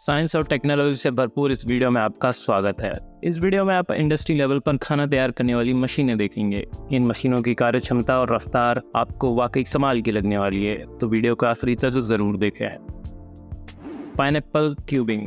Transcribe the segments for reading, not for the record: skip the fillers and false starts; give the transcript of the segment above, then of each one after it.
Science और technology से भरपूर इस वीडियो में आपका स्वागत है। इस वीडियो में आप इंडस्ट्री लेवल पर खाना तैयार करने वाली मशीनें देखेंगे। इन मशीनों की कार्य क्षमता और रफ्तार आपको वाकई कमाल की लगने वाली है, तो वीडियो को आखिरी तक जरूर देखें। Pineapple cubing.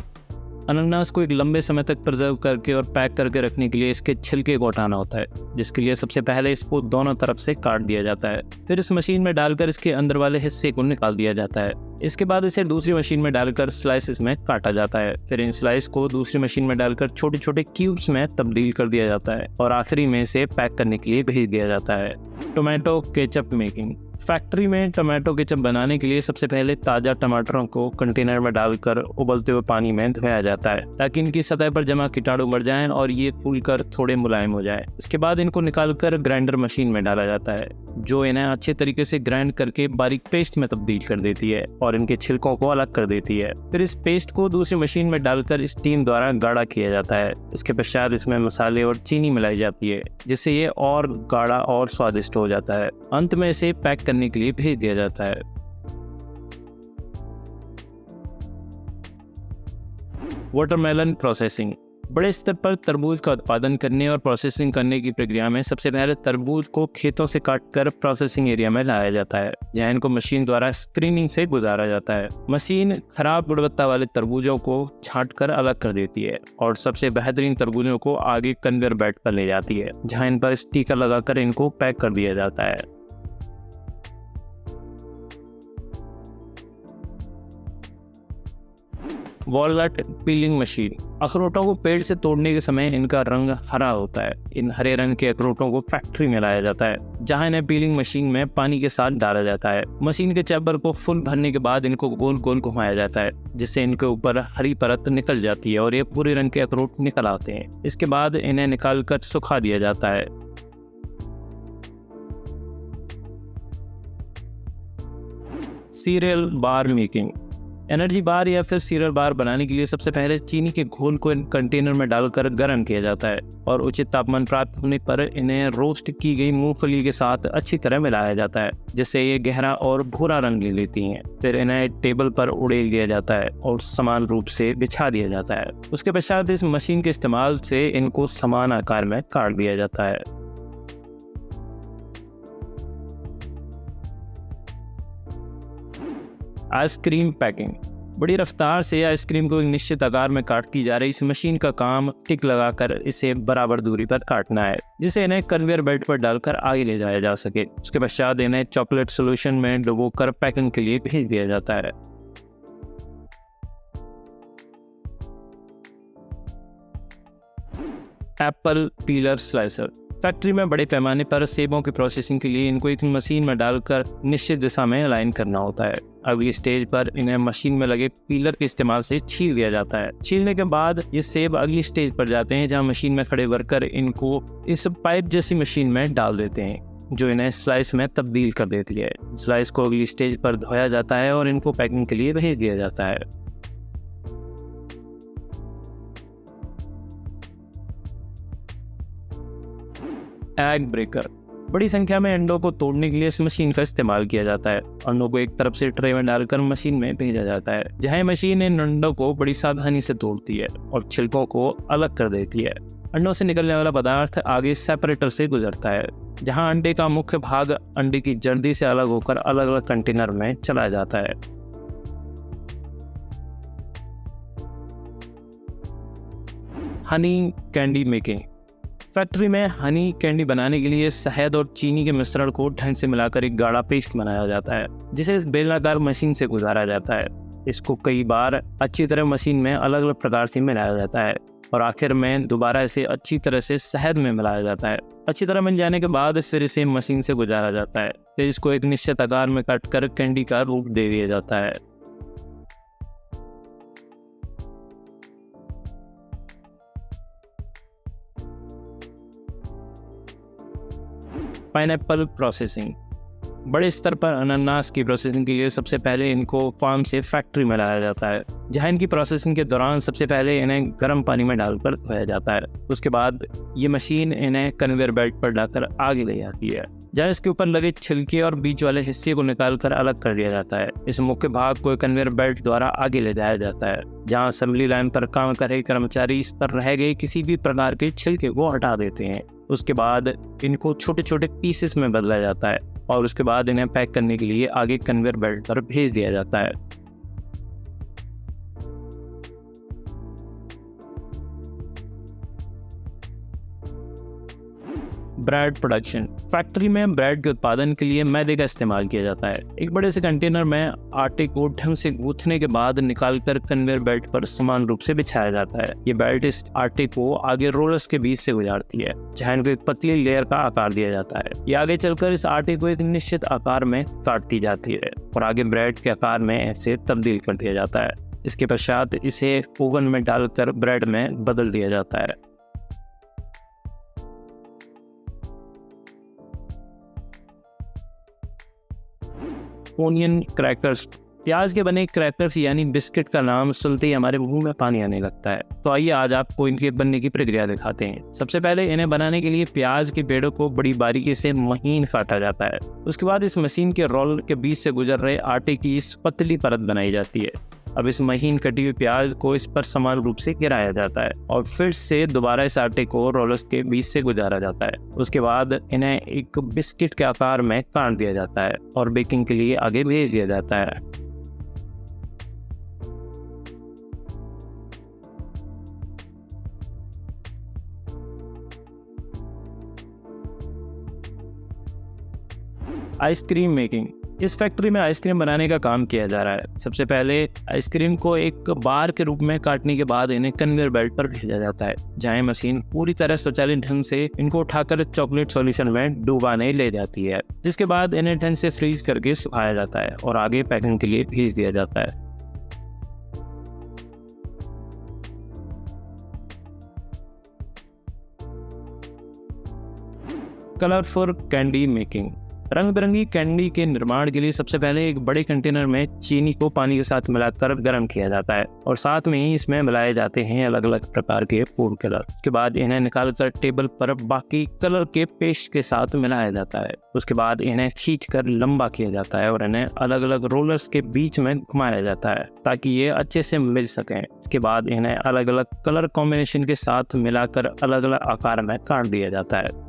अनानास को एक लंबे समय तक प्रिजर्व करके और पैक करके रखने के लिए इसके छिलके को हटाना होता है, जिसके लिए सबसे पहले इसको दोनों तरफ से काट दिया जाता है। फिर इस मशीन में डालकर इसके अंदर वाले हिस्से को निकाल दिया जाता है। इसके बाद इसे दूसरी मशीन में डालकर स्लाइसेस में काटा जाता है। फिर इन स्लाइस को दूसरी मशीन में डालकर छोटे छोटे क्यूब्स में तब्दील कर दिया जाता है और आखिरी में इसे पैक करने के लिए भेज दिया जाता है। Tomato ketchup making. फैक्ट्री में टमाटो केचप बनाने के लिए सबसे पहले ताज़ा टमाटरों को कंटेनर में डालकर उबलते हुए पानी में धोया जाता है, ताकि इनकी सतह पर जमा कीटाणु मर जाएं और ये फूलकर थोड़े मुलायम हो जाए। इसके बाद इनको निकालकर ग्राइंडर मशीन में डाला जाता है, जो इन्हें अच्छे तरीके से ग्राइंड करके बारीक पेस्ट में तब्दील कर देती है और इनके छिलकों को अलग कर देती है। फिर इस पेस्ट को दूसरी मशीन में डालकर स्टीम द्वारा गाढ़ा किया जाता है। इसके पश्चात इसमें मसाले और चीनी मिलाई जाती है, जिससे ये और गाढ़ा और स्वादिष्ट हो जाता है। अंत में इसे पैक करने के लिए भेज दिया जाता है। Watermelon processing. बड़े स्तर पर तरबूज का उत्पादन करने और प्रोसेसिंग करने की प्रक्रिया में सबसे पहले तरबूज को खेतों से काटकर प्रोसेसिंग एरिया में लाया जाता है, जहां इनको मशीन द्वारा स्क्रीनिंग से गुजारा जाता है। मशीन खराब गुणवत्ता वाले तरबूजों को छांटकर अलग कर देती है और सबसे बेहतरीन तरबूजों को आगे कन्वेयर बेल्ट पर ले जाती है, जहां इन पर स्टिकर लगाकर इनको पैक कर दिया जाता है। Walnut piling machine. अखरोटों को पेड़ से तोड़ने के समय इनका रंग हरा होता है। इन हरे रंग के अखरोटों को फैक्ट्री में लाया जाता है, जहां इन्हें पीलिंग मशीन में पानी के साथ डाला जाता है। मशीन के चैम्बर को फुल भरने के बाद इनको गोल गोल घुमाया जाता है, जिससे इनके ऊपर हरी परत निकल जाती है और ये भूरे रंग के अखरोट निकल आते हैं। इसके बाद इन्हें निकाल कर सुखा दिया जाता है। सीरियल बार मेकिंग। एनर्जी बार या फिर सीरियल बार बनाने के लिए सबसे पहले चीनी के घोल को इन कंटेनर में डालकर गर्म किया जाता है और उचित तापमान प्राप्त होने पर इन्हें रोस्ट की गई मूंगफली के साथ अच्छी तरह मिलाया जाता है, जिससे ये गहरा और भूरा रंग ले लेती हैं। फिर इन्हें टेबल पर उड़ेल दिया जाता है और समान रूप से बिछा दिया जाता है। उसके पश्चात इस मशीन के इस्तेमाल से इनको समान आकार में काट दिया जाता है। Ice cream packing. बड़ी रफ्तार से आइसक्रीम को एक निश्चित आकार में काटती जा रही इस मशीन का काम टिक लगाकर इसे बराबर दूरी पर काटना है, जिसे इन्हें कन्वेयर बेल्ट पर डालकर आगे ले जाया जा सके। उसके पश्चात इन्हें चॉकलेट सॉल्यूशन में डुबोकर पैकिंग के लिए भेज दिया जाता है। Apple pillar slicer. फैक्ट्री में बड़े पैमाने पर सेबों की प्रोसेसिंग के लिए इनको एक मशीन में डालकर निश्चित दिशा में अलाइन करना होता है। अगली स्टेज पर इन्हें मशीन में लगे पीलर के इस्तेमाल से छील दिया जाता है। छीलने के बाद ये सेब अगली स्टेज पर जाते हैं, जहां मशीन में खड़े वर्कर इनको इस पाइप जैसी मशीन में डाल देते हैं, जो इन्हें स्लाइस में तब्दील कर देती है। स्लाइस को अगली स्टेज पर धोया जाता है और इनको पैकिंग के लिए भेज दिया जाता है। Egg breaker. बड़ी संख्या में अंडों को तोड़ने के लिए इस मशीन का इस्तेमाल किया जाता है। अंडों को एक तरफ से ट्रे में डालकर मशीन में भेजा जाता है, जहां मशीन इन अंडों को बड़ी सावधानी से तोड़ती है और छिलकों को अलग कर देती है। अंडों से निकलने वाला पदार्थ आगे सेपरेटर से गुजरता है, जहां अंडे का मुख्य भाग अंडे की जर्दी से अलग होकर अलग अलग कंटेनर में चला जाता है। Honey candy making. फैक्ट्री में हनी कैंडी बनाने के लिए शहद और चीनी के मिश्रण को ढंग से मिलाकर एक गाढ़ा पेस्ट बनाया जाता है, जिसे इस बेलनाकार मशीन से गुजारा जाता है। इसको कई बार अच्छी तरह मशीन में अलग अलग प्रकार से मिलाया जाता है और आखिर में दोबारा इसे अच्छी तरह से शहद में मिलाया जाता है। अच्छी तरह मिल जाने के बाद फिर इसे मशीन से गुजारा जाता है। फिर इसको एक निश्चित आकार में काट कर कैंडी का रूप दे दिया जाता है। Pineapple processing. बड़े स्तर पर अनानास की प्रोसेसिंग के लिए सबसे पहले इनको फार्म से फैक्ट्री में लाया जाता है, जहां इनकी प्रोसेसिंग के दौरान सबसे पहले इन्हें गर्म पानी में डालकर धोया जाता है। उसके बाद ये मशीन इन्हें कन्वेयर बेल्ट पर डालकर आगे ले जाती है। जहाँ इसके ऊपर लगे छिलके और बीच वाले हिस्से को निकालकर अलग कर दिया जाता है। इस मुख्य भाग को कन्वेयर बेल्ट द्वारा आगे ले जाया जाता है, जहाँ असेंबली लाइन पर काम कर रहे कर्मचारी इस पर रह गए किसी भी प्रकार के छिलके को हटा देते हैं। उसके बाद इनको छोटे छोटे पीसेस में बदला जाता है और उसके बाद इन्हें पैक करने के लिए आगे कन्वेयर बेल्ट पर भेज दिया जाता है। Bread production. फैक्ट्री में ब्रेड के उत्पादन के लिए मैदे का इस्तेमाल किया जाता है। एक बड़े से कंटेनर में आटे को ढंग से गूंथने के बाद निकालकर कन्वेयर बेल्ट पर समान रूप से बिछाया जाता है। ये बेल्ट इस आटे को आगे रोलर्स के बीच से गुजारती है, जहां इनको एक पतली लेयर का आकार दिया जाता है। ये आगे चलकर इस आटे को एक निश्चित आकार में काटती जाती है और आगे ब्रेड के आकार में इसे तब्दील कर दिया जाता है। इसके पश्चात इसे ओवन में डालकर ब्रेड में बदल दिया जाता है। Onion crackers. प्याज के बने क्रैकर्स यानी बिस्किट का नाम सुनते ही हमारे मुंह में पानी आने लगता है। तो आइए आज आपको इनके बनने की प्रक्रिया दिखाते हैं। सबसे पहले इन्हें बनाने के लिए प्याज के पेड़ों को बड़ी बारीकी से महीन काटा जाता है। उसके बाद इस मशीन के रोलर के बीच से गुजर रहे आटे की इस पतली परत बनाई जाती है। अब इस महीन कटी हुई प्याज को इस पर समान रूप से गिराया जाता है और फिर से दोबारा इस आटे को रोलर्स के बीच से गुजारा जाता है। उसके बाद इन्हें एक बिस्किट के आकार में काट दिया जाता है और बेकिंग के लिए आगे भेज दिया जाता है। Ice cream making. इस फैक्ट्री में आइसक्रीम बनाने का काम किया जा रहा है। सबसे पहले आइसक्रीम को एक बार के रूप में काटने के बाद इन्हें कन्वेयर बेल्ट पर भेजा जाता है, जहां मशीन पूरी तरह स्वचालित ढंग से इनको उठाकर चॉकलेट सॉल्यूशन में डुबाने ले जाती है, जिसके बाद इन्हें ढंग से फ्रीज करके सुखाया जाता है और आगे पैकिंग के लिए भेज दिया जाता है। Colourful candy making. रंग बिरंगी कैंडी के निर्माण के लिए सबसे पहले एक बड़े कंटेनर में चीनी को पानी के साथ मिलाकर गर्म किया जाता है और साथ में ही इसमें मिलाए जाते हैं अलग अलग प्रकार के फूड कलर। उसके बाद इन्हें निकालकर टेबल पर बाकी कलर के पेस्ट के साथ मिलाया जाता है। उसके बाद इन्हें खींचकर लंबा किया जाता है और इन्हें अलग अलग रोलर्स के बीच में घुमाया जाता है ताकि ये अच्छे से मिल सकें। इसके बाद इन्हें अलग अलग कलर कॉम्बिनेशन के साथ मिलाकर अलग अलग आकार में काट दिया जाता है।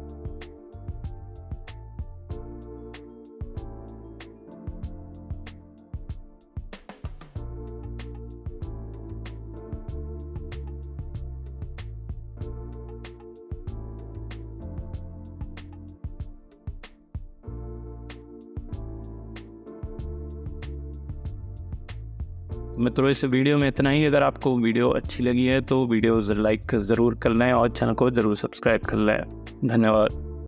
मित्रों, इस वीडियो में इतना ही। अगर आपको वीडियो अच्छी लगी है तो वीडियो लाइक ज़रूर कर लें और चैनल को ज़रूर सब्सक्राइब कर लें। धन्यवाद।